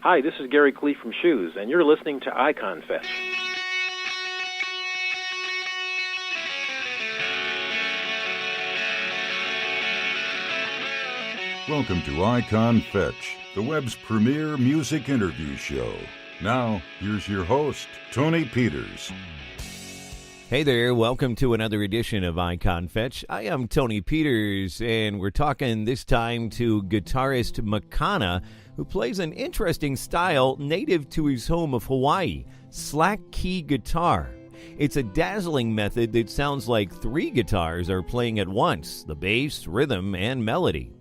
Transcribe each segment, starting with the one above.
Hi, this is Gary Clee from Shoes, and you're listening to Icon Fetch. Welcome to Icon Fetch, the web's premier music interview show. Now, here's your host, Tony Peters. Hey there, welcome to another edition of Icon Fetch. I am Tony Peters, and we're talking this time to guitarist Makana, who plays an interesting style native to his home of Hawaii, slack key guitar. It's a dazzling method that sounds like three guitars are playing at once, the bass, rhythm, and melody.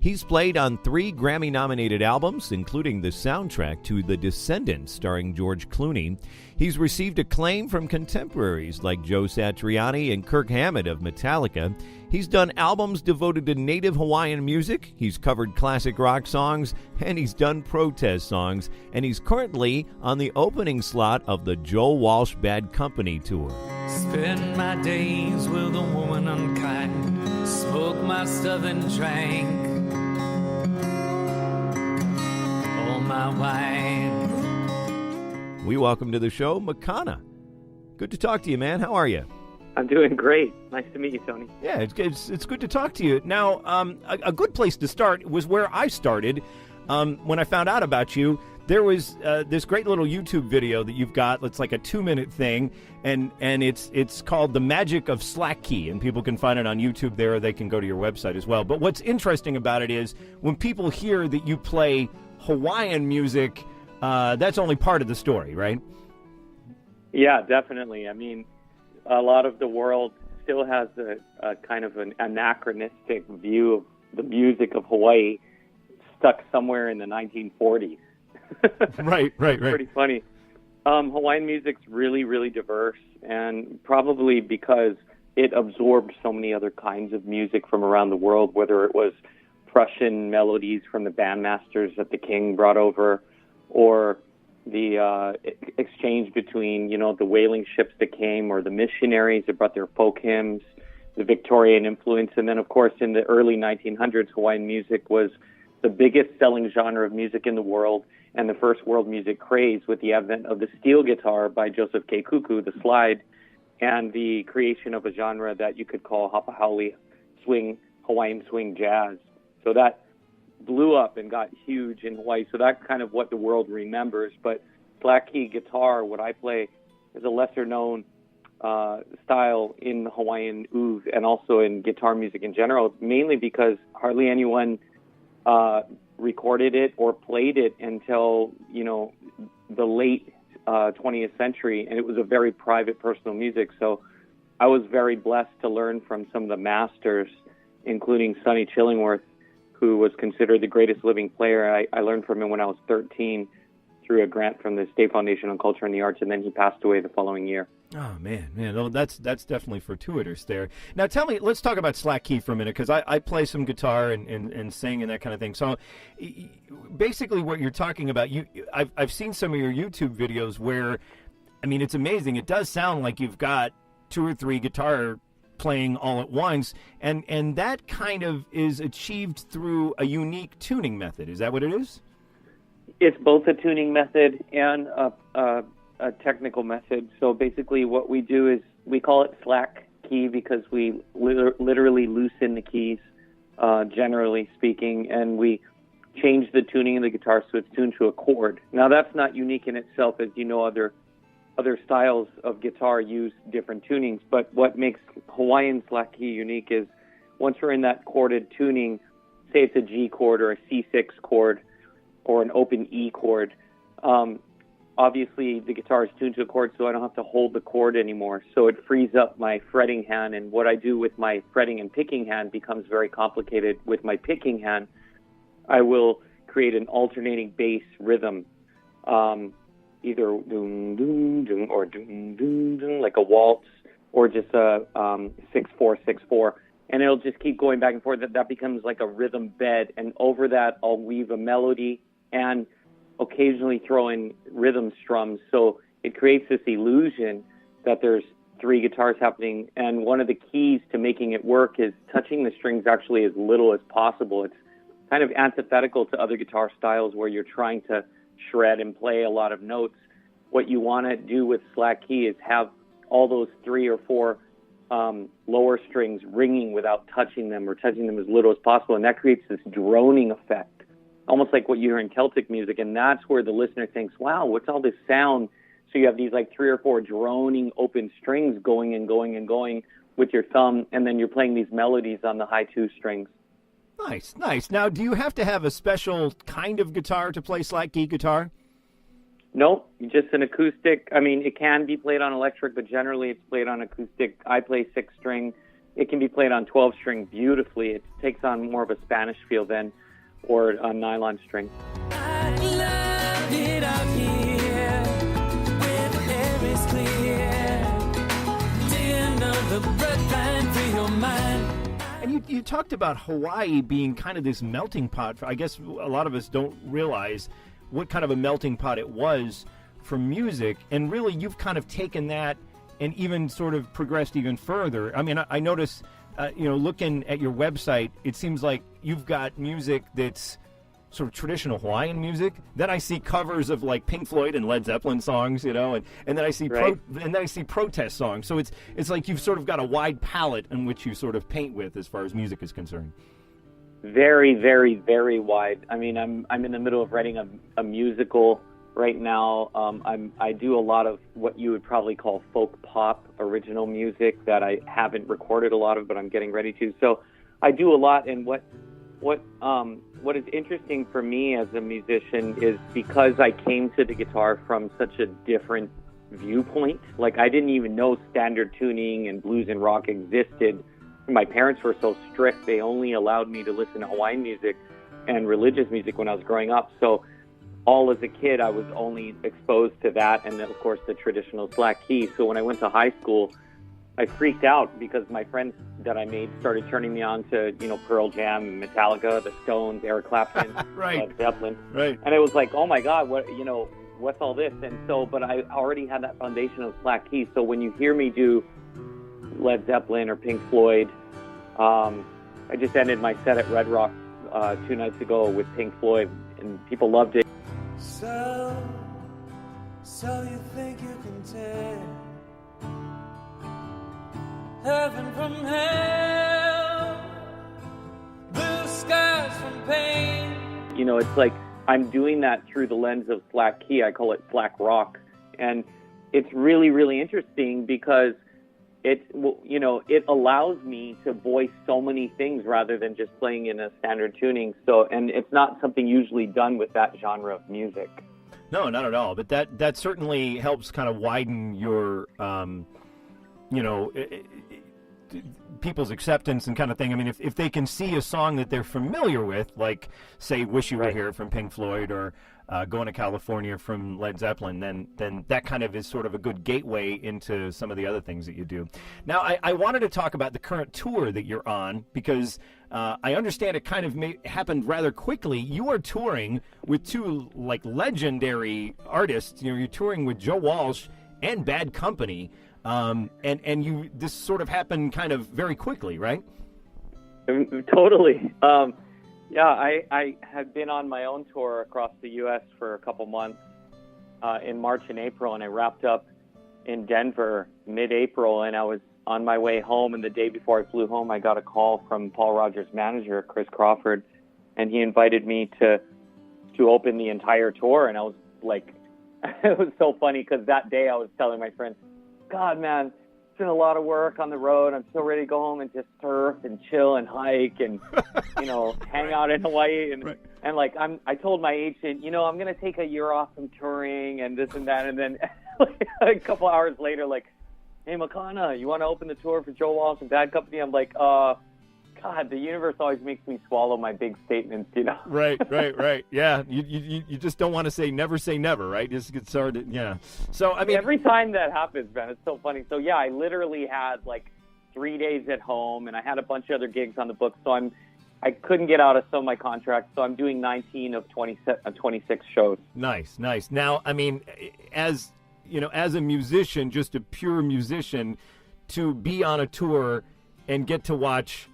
He's played on 3 Grammy-nominated albums, including the soundtrack to The Descendants, starring George Clooney. He's received acclaim from contemporaries like Joe Satriani and Kirk Hammett of Metallica. He's done albums devoted to native Hawaiian music, he's covered classic rock songs, and he's done protest songs, and he's currently on the opening slot of the Joe Walsh Bad Company tour. Spend my days with a woman unkind, smoke my stuff and drank all my wine. We welcome to the show Makana. Good to talk to you, man. How are you? I'm doing great. Nice to meet you, Tony. Yeah, it's good to talk to you. Now, a good place to start was where I started. When I found out about you, there was this great little YouTube video that you've got. It's like a 2-minute thing, and it's called The Magic of Slack Key, and people can find it on YouTube there, or they can go to your website as well. But what's interesting about it is when people hear that you play Hawaiian music, that's only part of the story, right? Yeah, definitely. I mean, a lot of the world still has a kind of an anachronistic view of the music of Hawaii stuck somewhere in the 1940s. Right. Pretty funny. Hawaiian music's really, really diverse, and probably because it absorbed so many other kinds of music from around the world, whether it was Prussian melodies from the bandmasters that the king brought over, or the exchange between, the whaling ships that came, or the missionaries that brought their folk hymns, the Victorian influence. And then, of course, in the early 1900s, Hawaiian music was the biggest selling genre of music in the world, and the first world music craze with the advent of the steel guitar by Joseph K. Kuku, the slide, and the creation of a genre that you could call hapahaole swing, Hawaiian swing jazz. So that blew up and got huge in Hawaii. So that's kind of what the world remembers. But slack key guitar, what I play, is a lesser known style in Hawaiian oud and also in guitar music in general, mainly because hardly anyone recorded it or played it until, the late 20th century, and it was a very private, personal music. So I was very blessed to learn from some of the masters, including Sonny Chillingworth, who was considered the greatest living player. I learned from him when I was 13 through a grant from the State Foundation on Culture and the Arts, and then he passed away the following year. Oh, man. No, that's definitely fortuitous there. Now, tell me, let's talk about slack key for a minute, because I play some guitar and sing and that kind of thing. So basically what you're talking about, I've seen some of your YouTube videos where, I mean, it's amazing. It does sound like you've got 2 or 3 guitar playing all at once, and that kind of is achieved through a unique tuning method. Is that what it is? It's both a tuning method and a technical method. So basically what we do is we call it slack key because we literally loosen the keys, generally speaking, and we change the tuning of the guitar so it's tuned to a chord. Now that's not unique in itself, as you know, other styles of guitar use different tunings, but what makes Hawaiian slack key unique is once we're in that chorded tuning, say it's a G chord or a C6 chord or an open E chord, obviously the guitar is tuned to a chord, so I don't have to hold the chord anymore. So it frees up my fretting hand, and what I do with my fretting and picking hand becomes very complicated. With my picking hand, I will create an alternating bass rhythm, either doom, doom, doom, or doom, doom, doom, like a waltz, or just a 6/4, 6/4. And it'll just keep going back and forth. That becomes like a rhythm bed. And over that, I'll weave a melody and occasionally throw in rhythm strums. So it creates this illusion that there's 3 guitars happening. And one of the keys to making it work is touching the strings actually as little as possible. It's kind of antithetical to other guitar styles where you're trying to shred and play a lot of notes. What you want to do with slack key is have all those 3 or 4 lower strings ringing without touching them, or touching them as little as possible, and that creates this droning effect, almost like what you hear in Celtic music, and that's where the listener thinks, wow, what's all this sound? So you have these like 3 or 4 droning open strings going and going and going with your thumb, and then you're playing these melodies on the high 2 strings. Nice, nice. Now, do you have to have a special kind of guitar to play slack key guitar? Nope, just an acoustic. I mean, it can be played on electric, but generally it's played on acoustic. I play 6-string. It can be played on 12-string beautifully. It takes on more of a Spanish feel than, or a nylon string. I love it out here, where the air is clear. Din of the breath and free your mind. And you talked about Hawaii being kind of this melting pot. I guess a lot of us don't realize what kind of a melting pot it was for music, and really you've kind of taken that and even sort of progressed even further. I mean, I notice, looking at your website, it seems like you've got music that's sort of traditional Hawaiian music. Then I see covers of like Pink Floyd and Led Zeppelin songs, and then I see protest songs. So it's like you've sort of got a wide palette in which you sort of paint with as far as music is concerned. Very, very, very wide. I mean, I'm in the middle of writing a musical right now. I do a lot of what you would probably call folk pop original music that I haven't recorded a lot of, but I'm getting ready to. So I do a lot. And what is interesting for me as a musician is because I came to the guitar from such a different viewpoint. Like, I didn't even know standard tuning and blues and rock existed. My parents were so strict, they only allowed me to listen to Hawaiian music and religious music when I was growing up. So all as a kid, I was only exposed to that, and then, of course, the traditional slack key. So when I went to high school, I freaked out because my friends that I made started turning me on to, Pearl Jam, Metallica, the Stones, Eric Clapton, right. Led Zeppelin. Right. And it was like, oh my God, what's all this? And so, but I already had that foundation of slack key. So when you hear me do Led Zeppelin or Pink Floyd, I just ended my set at Red Rock 2 nights ago with Pink Floyd, and people loved it. So you think you can tell heaven from hell, blue skies from pain. It's like I'm doing that through the lens of slack key. I call it slack rock, and it's really, really interesting because it allows me to voice so many things rather than just playing in a standard tuning. So, and it's not something usually done with that genre of music. No, not at all. But that certainly helps kind of widen your, people's acceptance and kind of thing. I mean, if they can see a song that they're familiar with, like, say, Wish You Were Here from Pink Floyd, or Going to California from Led Zeppelin, then that kind of is sort of a good gateway into some of the other things that you do. Now, I wanted to talk about the current tour that you're on, because I understand it kind of happened rather quickly. You are touring with 2 like legendary artists. You're touring with Joe Walsh and Bad Company, and this sort of happened kind of very quickly, right? Totally. Yeah, I had been on my own tour across the U.S. for a couple months in March and April, and I wrapped up in Denver mid-April, and I was on my way home, and the day before I flew home, I got a call from Paul Rodgers' manager, Chris Crawford, and he invited me to open the entire tour, and I was like, it was so funny, because that day I was telling my friends, God, man, it's been a lot of work on the road. I'm so ready to go home and just surf and chill and hike and, hang out in Hawaii. And, right. and like, I told my agent, I'm going to take a year off from touring and this and that. And then a couple hours later, like, hey, Makana, you want to open the tour for Joe Walsh and Bad Company? I'm like, God, the universe always makes me swallow my big statements, Right. Yeah, you just don't want to say never, right? Just get started, yeah. So, I mean, every time that happens, man, it's so funny. So, yeah, I literally had like 3 days at home, and I had a bunch of other gigs on the books, so I couldn't get out of some of my contracts, so I'm doing 19 of 26 shows. Nice. Now, I mean, as a musician, just a pure musician, to be on a tour and get to watch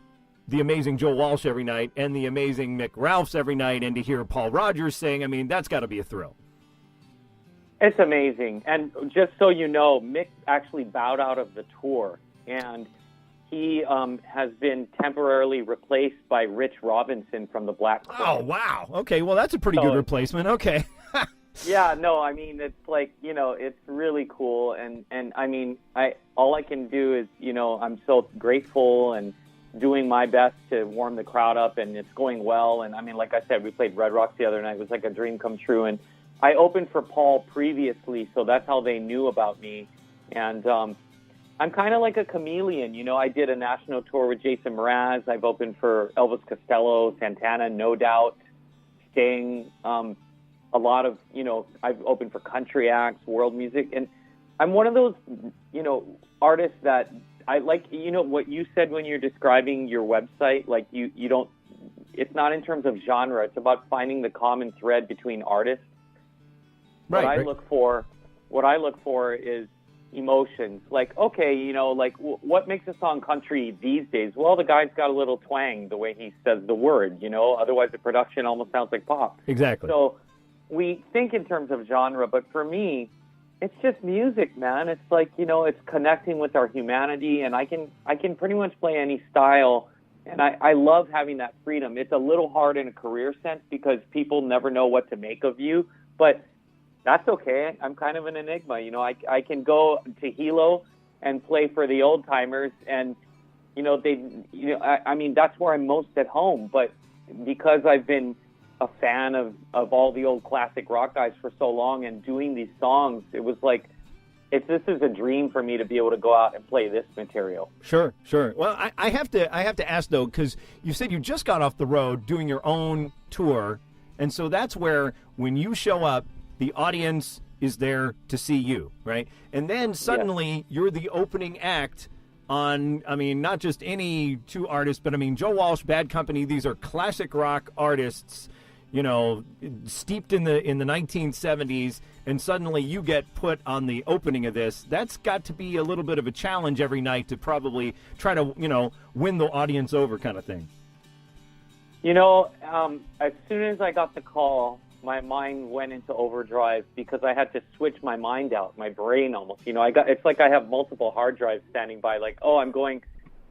the amazing Joe Walsh every night and the amazing Mick Ralphs every night, and to hear Paul Rodgers sing, I mean, that's got to be a thrill. It's amazing. And just so you know, Mick actually bowed out of the tour, and he has been temporarily replaced by Rich Robinson from the Black Crowes. Oh, wow. Okay, well, that's a pretty good replacement. Okay. Yeah, no, I mean, it's like, it's really cool. And I mean, all I can do is, I'm so grateful and doing my best to warm the crowd up, and it's going well. And I mean, like I said, we played Red Rocks the other night. It was like a dream come true. And I opened for Paul previously, so that's how they knew about me. And I'm kind of like a chameleon. I did a national tour with Jason Mraz. I've opened for Elvis Costello, Santana, No Doubt, Sting, a lot of, I've opened for country acts, world music. And I'm one of those, artists that I like, what you said when you're describing your website, like you don't, it's not in terms of genre. It's about finding the common thread between artists. Right. What I look for is emotions. Like, okay, what makes a song country these days? Well, the guy's got a little twang the way he says the word, otherwise the production almost sounds like pop. Exactly. So we think in terms of genre, but for me, it's just music, man. It's like, it's connecting with our humanity, and I can pretty much play any style, and I love having that freedom. It's a little hard in a career sense because people never know what to make of you, but that's okay. I'm kind of an enigma. I can go to Hilo and play for the old timers, and I mean, that's where I'm most at home. But because I've been a fan of all the old classic rock guys for so long and doing these songs, it was like, this is a dream for me to be able to go out and play this material. Sure. Well, I have to ask though, because you said you just got off the road doing your own tour, and so that's where when you show up, the audience is there to see you, right? And then suddenly you're the opening act on, I mean, not just any two artists, but I mean, Joe Walsh, Bad Company, these are classic rock artists, steeped in the 1970s, and suddenly you get put on the opening of this. That's got to be a little bit of a challenge every night to probably try to, win the audience over kind of thing. As soon as I got the call, my mind went into overdrive because I had to switch my mind out, my brain almost. It's like I have multiple hard drives standing by, like, oh, I'm going,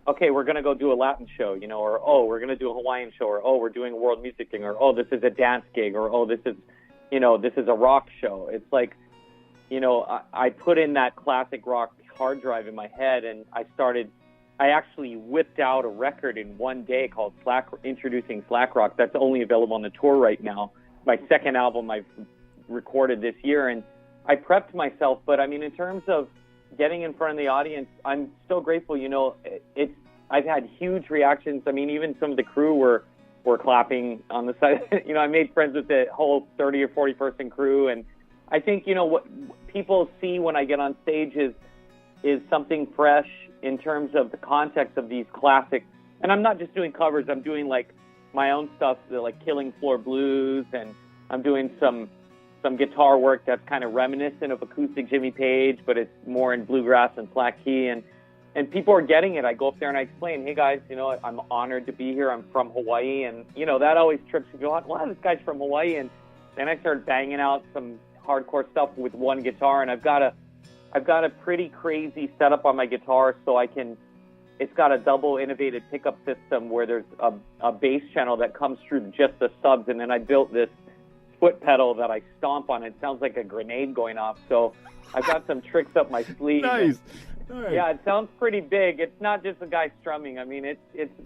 okay, we're going to go do a Latin show, or, oh, we're going to do a Hawaiian show, or, oh, we're doing a world music thing, or, oh, this is a dance gig, or, oh, this is a rock show. It's like, I put in that classic rock hard drive in my head, and I actually whipped out a record in one day called Introducing Slack Rock. That's only available on the tour right now. My second album I've recorded this year, and I prepped myself. But I mean, in terms of getting in front of the audience, I'm still grateful. I've had huge reactions. I mean, even some of the crew were clapping on the side. I made friends with the whole 30 or 40 person crew, and I think what people see when I get on stage is something fresh in terms of the context of these classic. And I'm not just doing covers. I'm doing like my own stuff, like Killing Floor Blues, and I'm doing some guitar work that's kind of reminiscent of acoustic Jimmy Page, but it's more in bluegrass and flat key, and people are getting it. I go up there and I explain, hey guys, I'm honored to be here. I'm from Hawaii, and that always trips me out. Wow, this guy's from Hawaii, and then I started banging out some hardcore stuff with one guitar, and I've got a pretty crazy setup on my guitar, so it's got a double innovated pickup system where there's a bass channel that comes through just the subs, and then I built this foot pedal that I stomp on. It sounds like a grenade going off. So I've got some tricks up my sleeve. Nice. Right. Yeah, it sounds pretty big. It's not just a guy strumming. I mean,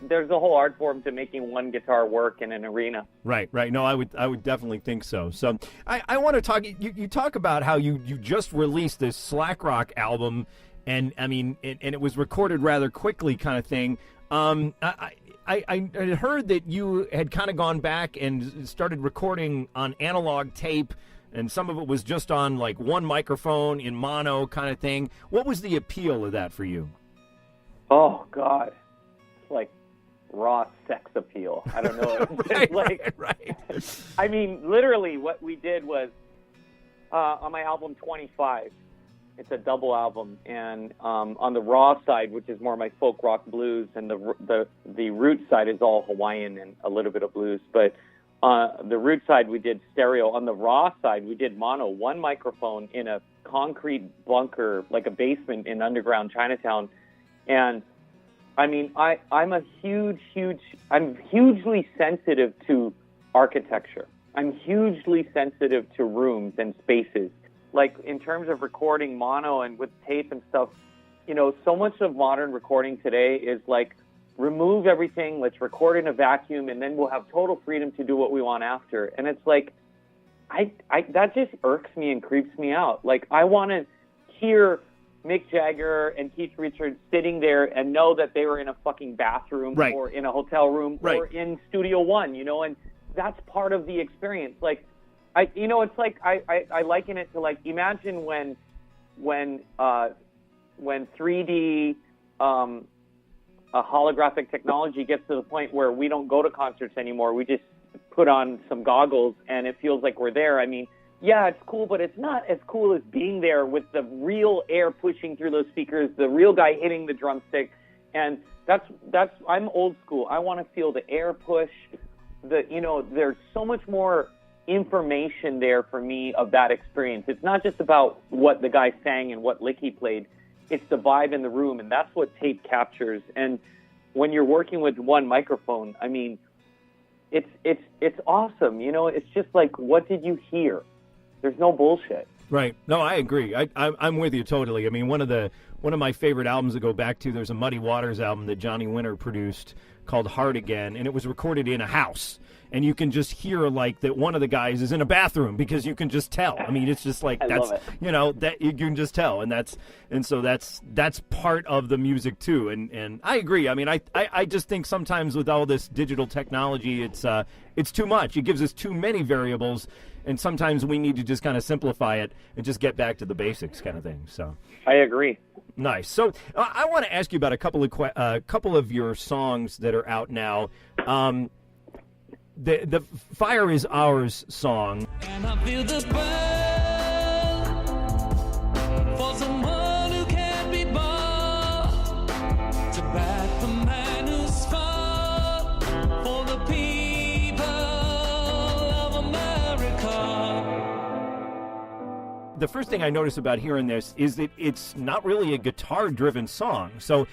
there's a whole art form to making one guitar work in an arena. Right. No, I would definitely think so. So I want to talk. You talk about how you just released this Slack Rock album. And I mean, and it was recorded rather quickly, kind of thing. I heard that you had kind of gone back and started recording on analog tape, and some of it was just on like one microphone in mono, kind of thing. What was the appeal of that for you? Oh God, it's like raw sex appeal. I don't know. Right. I mean, literally, what we did was on my album 25. It's a double album, and on the raw side, which is more my folk rock blues, and the root side is all Hawaiian and a little bit of blues. But the root side, we did stereo. On the raw side, we did mono, one microphone in a concrete bunker, like a basement in underground Chinatown. And I mean, I'm hugely sensitive to architecture. I'm hugely sensitive to rooms and spaces. Like in terms of recording mono and with tape and stuff, you know, so much of modern recording today is like, remove everything, let's record in a vacuum, and then we'll have total freedom to do what we want after. And it's like, that just irks me and creeps me out. Like, I want to hear Mick Jagger and Keith Richards sitting there and know that they were in a fucking bathroom Right. or in a hotel room Right. or in Studio One, you know, and that's part of the experience. Like, it's like, I liken it to, like, imagine when 3D, a holographic technology gets to the point where we don't go to concerts anymore. We just put on some goggles and it feels like we're there. I mean, yeah, it's cool, but it's not as cool as being there with the real air pushing through those speakers, the real guy hitting the drumstick. And I'm old school. I want to feel the air push. There's so much more information there for me of that experience. It's not just about what the guy sang and what lick he played. It's the vibe in the room, and that's what tape captures. And when you're working with one microphone, I mean, it's awesome. You know, it's just like, what did you hear? There's no bullshit. Right. No, I agree. I'm with you totally. I mean, one of my favorite albums to go back to, there's a Muddy Waters album that Johnny Winter produced called Hard Again, and it was recorded in a house. And you can just hear, like, that one of the guys is in a bathroom because you can just tell. I mean, it's just like, that's, you know, that you can just tell. And so that's part of the music too. And I agree. I mean, I just think sometimes with all this digital technology, it's too much. It gives us too many variables. And sometimes we need to just kind of simplify it and just get back to the basics kind of thing. So I agree. Nice. So I want to ask you about a couple of your songs that are out now. The Fire Is Ours song. And I feel the burn for someone who can't be bought, to back the man who's fought for the people of America. The first thing I notice about hearing this is that it's not really a guitar-driven song. So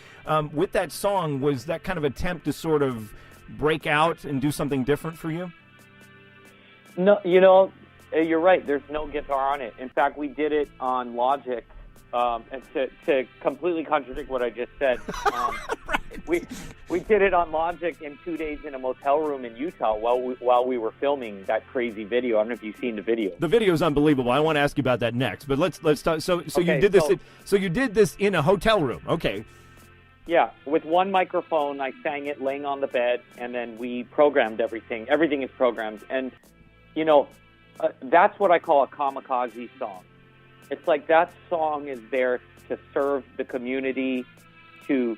with that song, was that kind of attempt to sort of break out and do something different for you? No, you know, you're right. There's no guitar on it. In fact, we did it on Logic. And to completely contradict what I just said, Right. we did it on Logic in 2 days in a motel room in Utah while we were filming that crazy video. I don't know if you've seen the video. The video is unbelievable. I want to ask you about that next. But let's talk. So Okay, you did this. So you did this in a hotel room. Okay. Yeah, with one microphone, I sang it laying on the bed, and then we programmed everything. Everything is programmed. And, you know, that's what I call a kamikaze song. It's like that song is there to serve the community, to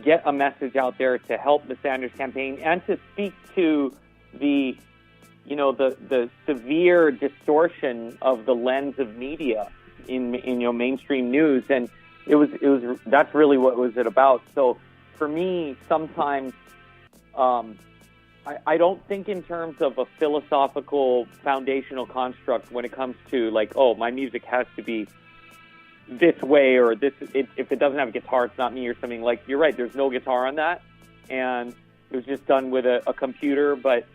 get a message out there, to help the Sanders campaign, and to speak to the severe distortion of the lens of media in mainstream news. And that's really what was it about. So for me, sometimes I don't think in terms of a philosophical foundational construct when it comes to like, oh, my music has to be this way, or this, if it doesn't have a guitar, it's not me, or something. Like, you're right, there's no guitar on that, and it was just done with a computer. But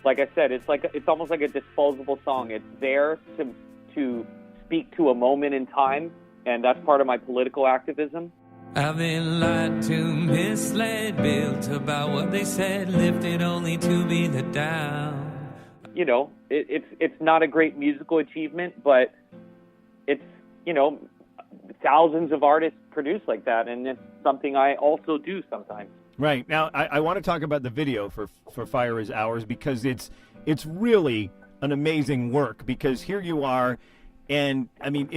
like I said, it's almost like a disposable song. It's there to speak to a moment in time. And that's part of my political activism. I've been lied to, misled, built about what they said, lifted only to be let down. You know, it's not a great musical achievement, but it's, you know, thousands of artists produce like that, and it's something I also do sometimes. Right. Now, I want to talk about the video for Fire Is Ours, because it's really an amazing work, because here you are, and, I mean,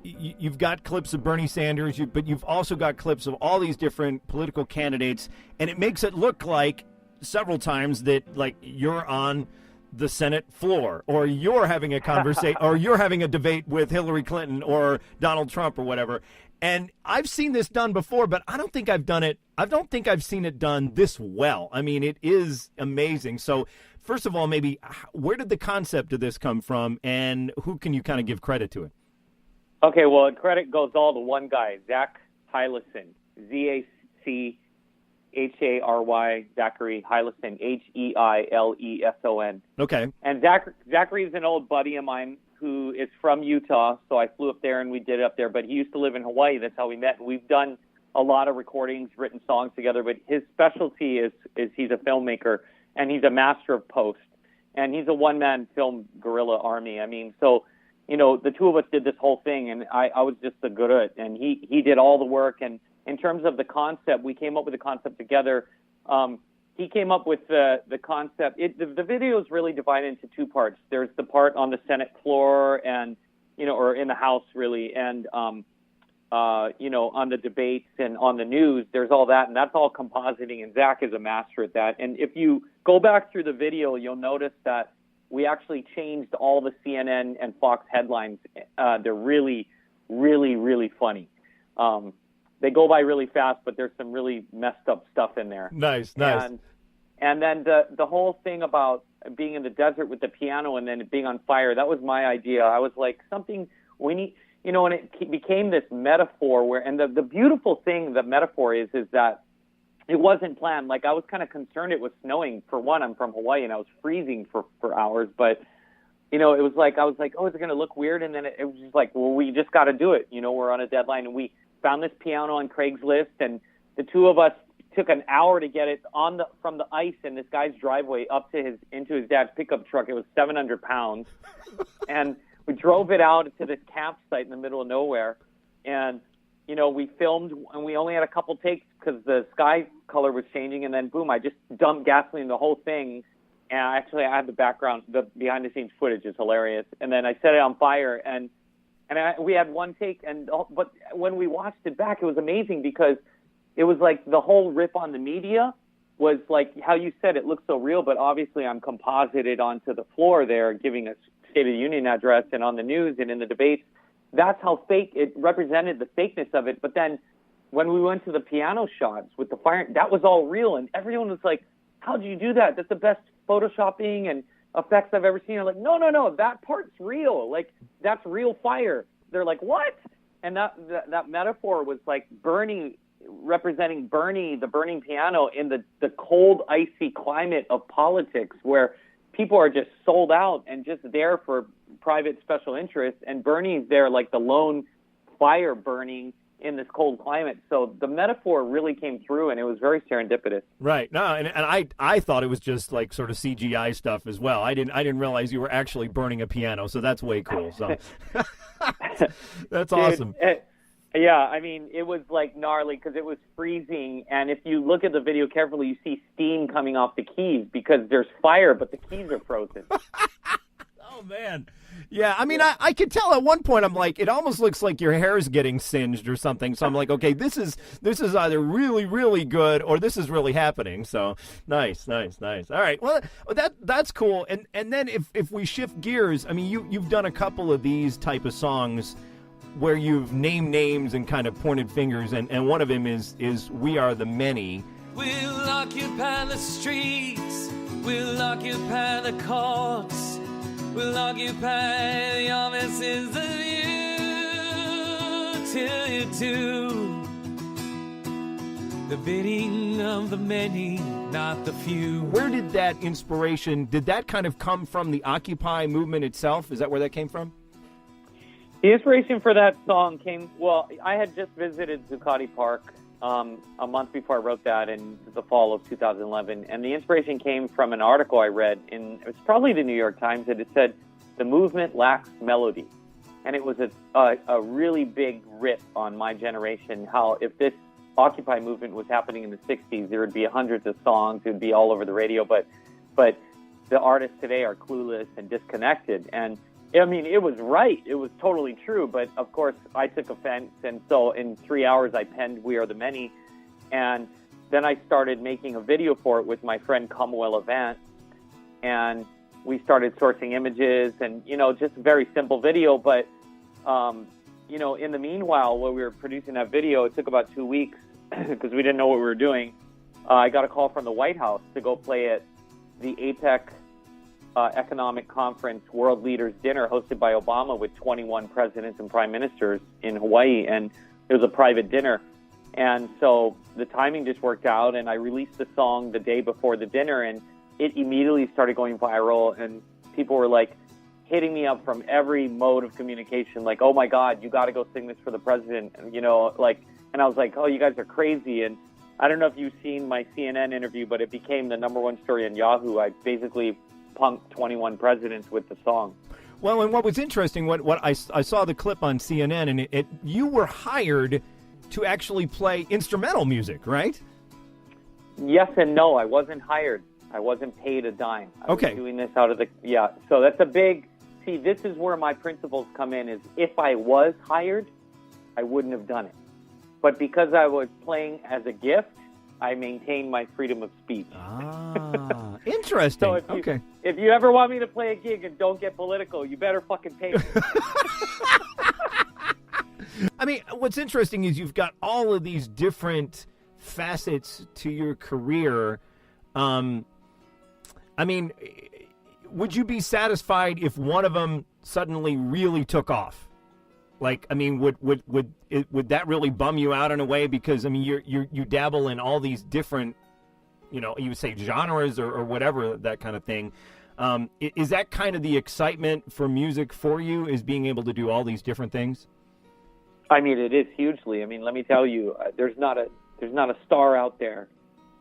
you've got clips of Bernie Sanders, but you've also got clips of all these different political candidates, and it makes it look like several times that, like, you're on the Senate floor, or you're having a conversation, or you're having a debate with Hillary Clinton or Donald Trump or whatever. And I've seen this done before, but I don't think I've done it. I don't think I've seen it done this well. I mean, it is amazing. So first of all, maybe where did the concept of this come from, and who can you kind of give credit to it? Okay, well, credit goes all to one guy, Zach Hylison, Z-A-C-H-A-R-Y, Zachary Hylison, H-E-I-L-E-S-O-N. Okay. And Zachary's an old buddy of mine who is from Utah, so I flew up there and we did it up there, but he used to live in Hawaii. That's how we met. And we've done a lot of recordings, written songs together, but his specialty is he's a filmmaker, and he's a master of post. And he's a one-man film guerrilla army. I mean, so, you know, the two of us did this whole thing, and I was just the good at it, and he did all the work. And in terms of the concept, we came up with the concept together. He came up with the concept. The video is really divided into two parts. There's the part on the Senate floor and, you know, or in the House, really, and, you know, on the debates and on the news. There's all that, and that's all compositing, and Zach is a master at that. And if you go back through the video, you'll notice that we actually changed all the CNN and Fox headlines. They're really, really, really funny. They go by really fast, but there's some really messed up stuff in there. Nice. And then the whole thing about being in the desert with the piano and then it being on fire, that was my idea. I was like, something we need, you know, and it became this metaphor where, and the beautiful thing, the metaphor is that it wasn't planned. Like, I was kind of concerned it was snowing. For one, I'm from Hawaii and I was freezing for hours, but you know, it was like, I was like, oh, is it going to look weird? And then it was just like, well, we just got to do it. You know, we're on a deadline, and we found this piano on Craigslist, and the two of us took an hour to get it from the ice in this guy's driveway up to into his dad's pickup truck. It was 700 pounds. And we drove it out to this campsite in the middle of nowhere. And, you know, we filmed, and we only had a couple takes because the sky color was changing. And then, boom, I just dumped gasoline, the whole thing. And I had the background, the behind-the-scenes footage is hilarious. And then I set it on fire, and we had one take. But when we watched it back, it was amazing because it was like the whole rip on the media was like how you said it looked so real, but obviously I'm composited onto the floor there giving a State of the Union address and on the news and in the debates. That's how fake it represented, the fakeness of it. But then when we went to the piano shots with the fire, that was all real. And everyone was like, how'd you do that? That's the best photoshopping and effects I've ever seen. I'm like, no, that part's real. Like, that's real fire. They're like, what? And that metaphor was like Bernie, representing Bernie, the burning piano in the cold, icy climate of politics where people are just sold out and just there for private special interests. And Bernie's there like the lone fire burning in this cold climate. So the metaphor really came through, and it was very serendipitous. Right. No, and I thought it was just like sort of CGI stuff as well. I didn't realize you were actually burning a piano, so that's way cool. So that's awesome. Yeah, I mean, it was like gnarly because it was freezing, and if you look at the video carefully, you see steam coming off the keys because there's fire, but the keys are frozen. Oh, man. Yeah, I mean, I could tell at one point, I'm like, it almost looks like your hair is getting singed or something. So I'm like, okay, this is either really, really good or this is really happening. So nice. All right, well, that's cool. And then if we shift gears, I mean, you've done a couple of these type of songs where you've named names and kind of pointed fingers, and one of them is We Are the Many. We'll occupy the streets, we'll occupy the courts, we'll occupy the offices of you till you do the bidding of the many, not the few. Where did that inspiration, did that kind of come from the Occupy movement itself? Is that where that came from? The inspiration for that song came, well, I had just visited Zuccotti Park a month before I wrote that in the fall of 2011, and the inspiration came from an article I read it's probably the New York Times, that it said, the movement lacks melody. And it was a really big rip on my generation, how if this Occupy movement was happening in the 60s, there would be hundreds of songs, it would be all over the radio, but the artists today are clueless and disconnected. And I mean, it was right. It was totally true. But, of course, I took offense. And so in 3 hours, I penned We Are the Many. And then I started making a video for it with my friend Kamuela Vance. And we started sourcing images and, you know, just a very simple video. But, you know, in the meanwhile, while we were producing that video, it took about 2 weeks because we didn't know what we were doing. I got a call from the White House to go play at the APEC economic conference, World Leaders Dinner, hosted by Obama with 21 presidents and prime ministers in Hawaii, and it was a private dinner. And so the timing just worked out, and I released the song the day before the dinner, and it immediately started going viral, and people were like hitting me up from every mode of communication, like, oh my God, you got to go sing this for the president, and, and I was like, oh, you guys are crazy. And I don't know if you've seen my CNN interview, but it became the #1 story on Yahoo. I basically punked 21 presidents with the song. Well, and what was interesting, what I saw the clip on CNN, and you were hired to actually play instrumental music, right? Yes and no. I wasn't hired. I wasn't paid a dime. I was doing this out of so that's a big, this is where my principles come in, is if I was hired, I wouldn't have done it. But because I was playing as a gift, I maintained my freedom of speech. Ah, interesting. So if you ever want me to play a gig and don't get political, you better fucking pay me. I mean, what's interesting is you've got all of these different facets to your career. I mean, would you be satisfied if one of them suddenly really took off? Like, I mean, would that really bum you out in a way? Because I mean, you dabble in all these different, you would say genres or whatever, that kind of thing. Is that kind of the excitement for music for you? Is being able to do all these different things? I mean, it is hugely. I mean, let me tell you, there's not a star out there,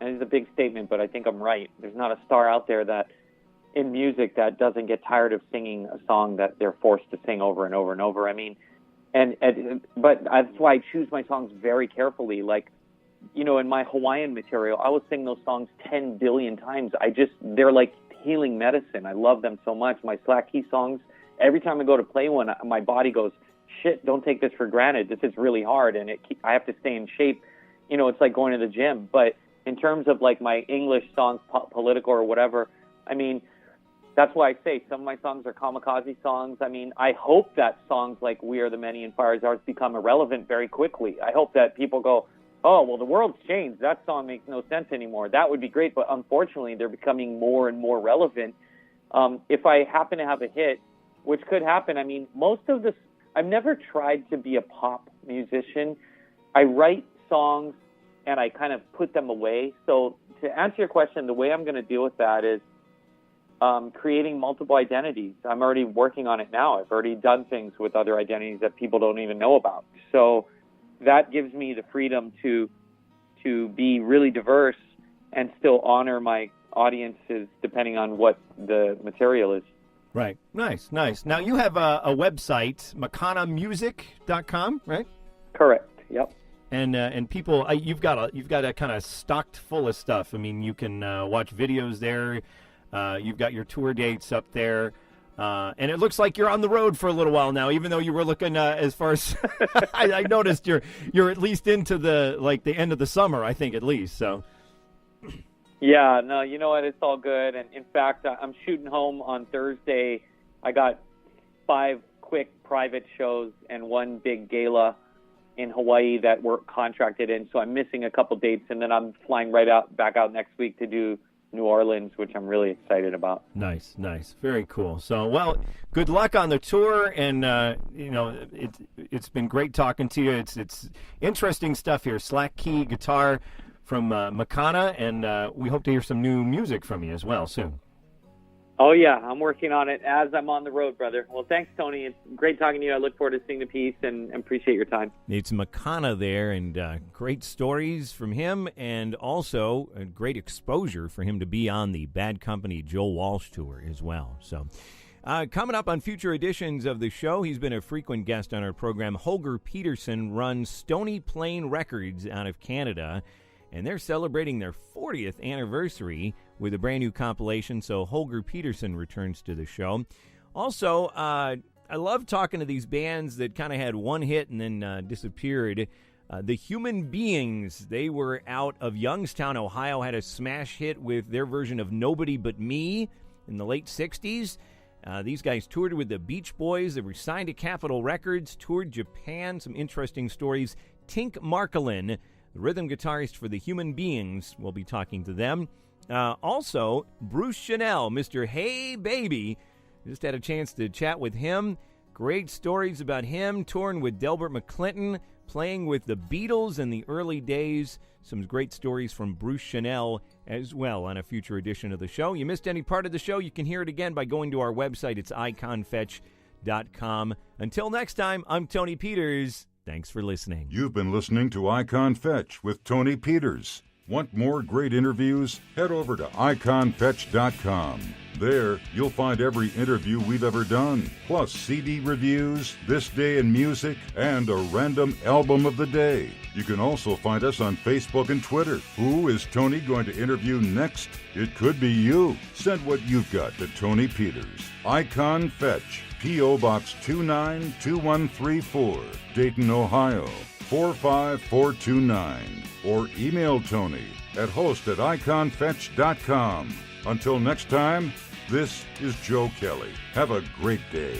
and it's a big statement, but I think I'm right. There's not a star out there that in music that doesn't get tired of singing a song that they're forced to sing over and over and over. I mean, but that's why I choose my songs very carefully. Like, in my Hawaiian material, I will sing those songs 10 billion times. They're like healing medicine. I love them so much. My slack key songs, every time I go to play one, my body goes, shit, don't take this for granted. This is really hard, and I have to stay in shape. It's like going to the gym. But in terms of like my English songs, political or whatever, I mean, that's why I say some of my songs are kamikaze songs. I mean, I hope that songs like We Are the Many and Fire is Ours become irrelevant very quickly. I hope that people go, oh, well, the world's changed. That song makes no sense anymore. That would be great, but unfortunately, they're becoming more and more relevant. If I happen to have a hit, which could happen, I mean, most of this, I've never tried to be a pop musician. I write songs and I kind of put them away. So to answer your question, the way I'm going to deal with that is creating multiple identities. I'm already working on it now. I've already done things with other identities that people don't even know about. So that gives me the freedom to be really diverse and still honor my audiences depending on what the material is. Right. Nice. Now, you have a website, makanamusic.com, right? Correct. Yep. And people, you've got a kind of stocked full of stuff. I mean, you can watch videos there. You've got your tour dates up there. And it looks like you're on the road for a little while now, even though you were looking as far as I noticed you're at least into the end of the summer, I think, at least. So. Yeah, no, you know what? It's all good. And in fact, I'm shooting home on Thursday. I got 5 quick private shows and 1 big gala in Hawaii that we're contracted in. So I'm missing a couple dates, and then I'm flying back out next week to do New Orleans, which I'm really excited about. Nice. Very cool. So, well, good luck on the tour, and it's been great talking to you. It's interesting stuff here. Slack key guitar from Makana, and we hope to hear some new music from you as well soon. Oh, yeah, I'm working on it as I'm on the road, brother. Well, thanks, Tony. It's great talking to you. I look forward to seeing the piece and appreciate your time. It's Makana there, and great stories from him, and also a great exposure for him to be on the Bad Company Joe Walsh tour as well. So coming up on future editions of the show, he's been a frequent guest on our program. Holger Peterson runs Stony Plain Records out of Canada, and they're celebrating their 40th anniversary with a brand new compilation, so Holger Peterson returns to the show. Also, I love talking to these bands that kind of had one hit and then disappeared. The Human Beings, they were out of Youngstown, Ohio, had a smash hit with their version of Nobody But Me in the late 60s. These guys toured with the Beach Boys. They were signed to Capitol Records, toured Japan, some interesting stories. Tink Markelin, the rhythm guitarist for the Human Beings, we'll be talking to them. Also, Bruce Chanel, Mr. Hey Baby. Just had a chance to chat with him. Great stories about him, touring with Delbert McClinton, playing with the Beatles in the early days. Some great stories from Bruce Chanel as well on a future edition of the show. You missed any part of the show, you can hear it again by going to our website. It's iconfetch.com. Until next time, I'm Tony Peters. Thanks for listening. You've been listening to Icon Fetch with Tony Peters. Want more great interviews? Head over to iconfetch.com. There, you'll find every interview we've ever done, plus CD reviews, This Day in Music, and a random album of the day. You can also find us on Facebook and Twitter. Who is Tony going to interview next? It could be you. Send what you've got to Tony Peters. Icon Fetch, P.O. Box 292134, Dayton, Ohio 45429. Or email Tony at host@iconfetch.com. Until next time, this is Joe Kelly. Have a great day.